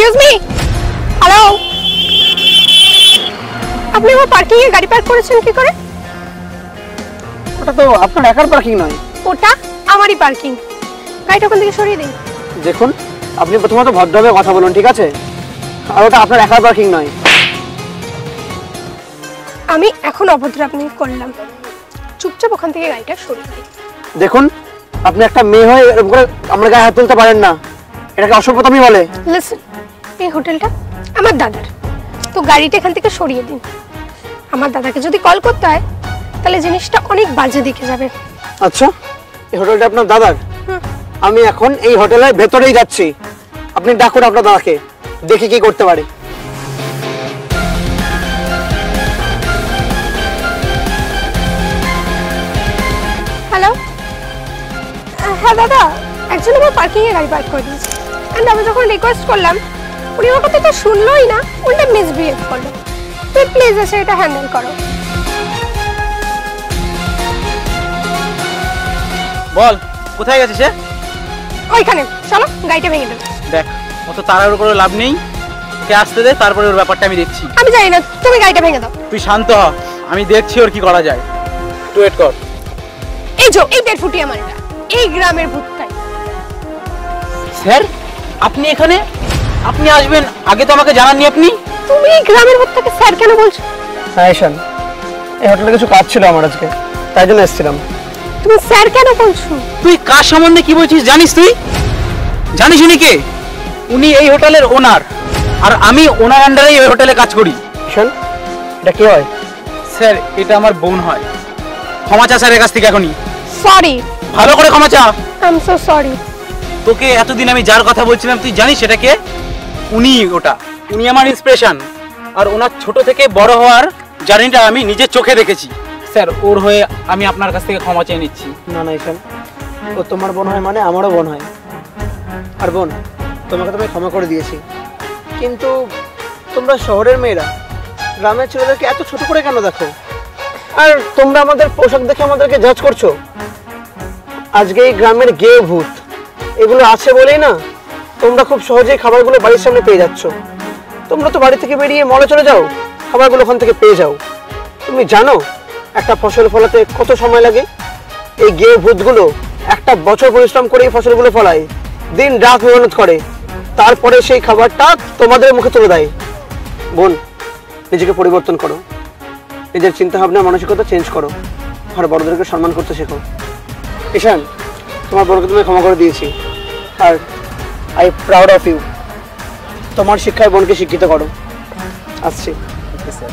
Excuse me, hello, আপনি আমার parking এ গাড়ি পার্ক করেছেন কি করে? ওটা তো আপনার একার পার্কিং নয়, ওটা আমারই পার্কিং। গাড়িটা ওখান থেকে সরিয়ে দিন। দেখুন আপনি প্রথমত ভদ্রভাবে কথা বলুন, ঠিক আছে? আর ওটা আপনার একার পার্কিং নয়। আমি এখন অভদ্র আপনি করলাম, চুপচাপ ওখান থেকে গাড়িটা সরিয়ে দিন। দেখুন আপনি একটা মেয়ে হয়ে এরকম করে আমার গায়ে হাত তুলতে পারেন না, এটাকে অসভ্যতামি বলে। লিসেন, এই হোটেলটা আমার দাদার, তো গাড়িটা এখান থেকে সরিয়ে দিন। আমার দাদাকে যদি কল করতে হয় তাহলে জিনিসটা অনেক বাজে দিকে যাবে। আচ্ছা, এই হোটেলটা আপনার দাদার? আমি এখন এই হোটেলের ভেতরেই যাচ্ছি, আপনি ডাকুন আপনার দাদাকে, দেখি কি করতে পারে। হ্যালো, হ্যাঁ দাদা, একজন আমার পার্কিং এ গাড়ি পার্ক করে দিয়েছে। এন্ড আমি যখন রিকোয়েস্ট করলাম উনি আমার কথা তো শুনলোই না, উল্টে মিসবিহেভ করলো। তুই প্লিজ এসে এটা হ্যান্ডেল করো। বল কোথায় গেছে সে? ওইখানে চলো, গাড়িটা ভেঙে দেবে। দেখ অত তাড়াহুড়ো করে লাভ নেই, ওকে আসতে দে, তারপরে ওর ব্যাপারটা আমি দেখছি। আমি জানি না, তুমি গাড়িটা ভেঙে দাও। তুই শান্ত হ, আমি দেখছি ওর কি করা যায়। একটু ওয়েট কর। এই যে এই 1.5 ফুটি আমার এটা, এই গ্রামের ভূতটাই। স্যার আপনি এখানে? আপনি আসবেন আগে তো আমাকে জানাননি আপনি। তুমি এই গ্রামের ভূতটাকে স্যার কেন বলছো? হ্যাঁ ঈশান, এই হোটেলে কিছু কাজ ছিল আমার আজকে, তাই জন্য এসেছিলাম। তুমি স্যার কেন বলছো? তুই কার সম্বন্ধে কি বলছিস জানিস? তুই জানিস উনি কে? উনি এই হোটেলের ওনার, আর আমি ওনার আন্ডারেই এই হোটেলে কাজ করি। ঈশান, এটা কি হয়? স্যার এটা আমার বোন হয়। ক্ষমা চা স্যারের কাছ থেকে এখনই। সরি। ভালো করে ক্ষমা চা। I am so sorry. তোকে এতদিন আমি যার কথা বলছিলাম তুই জানিস সেটা কে? উনি ওটা, উনি আমার ইন্সপিরেশন, আর ওনার ছোট থেকে বড় হওয়ার জার্নিটা আমি নিজের চোখে দেখেছি। স্যার ওর হয়ে আমি আপনার কাছ থেকে ক্ষমা চেয়ে নিচ্ছি। না না ঈশান, ও তোমার বোন হয় মানে আমারও বোন হয়। আর বোন, তোমাকে তো আমি ক্ষমা করে দিয়েছি, কিন্তু তোমরা শহরের মেয়েরা গ্রামের ছেলেদেরকে এত ছোট করে কেন দেখো? আর তোমরা আমাদের পোশাক দেখে আমাদেরকে জাজ করছো। আজকে এই গ্রামের গে ভূত এগুলো আছে বলেই না তোমরা খুব সহজেই খাবারগুলো বাড়ির সামনে পেয়ে যাচ্ছ। তোমরা তো বাড়ি থেকে বেরিয়ে মলে চলে যাও, খাবারগুলো ওখান থেকে পেয়ে যাও। তুমি জানো একটা ফসল ফলাতে কত সময় লাগে? এই গে ভূতগুলো একটা বছর পরিশ্রম করে এই ফসলগুলো ফলায়, দিন রাত মেহনত করে, তারপরে সেই খাবারটা তোমাদের মুখে তুলে দেয়। বোন, নিজেকে পরিবর্তন করো, নিজের চিন্তা ভাবনা মানসিকতা চেঞ্জ করো, আর বড়দেরকে সম্মান করতে শেখো। ঈশান, তোমার বড়কে তুমি ক্ষমা করে দিয়েছি, আর আই প্রাউড অফ ইউ। তোমার শিক্ষায় বোনকে শিক্ষিত করো। আসছি। স্যার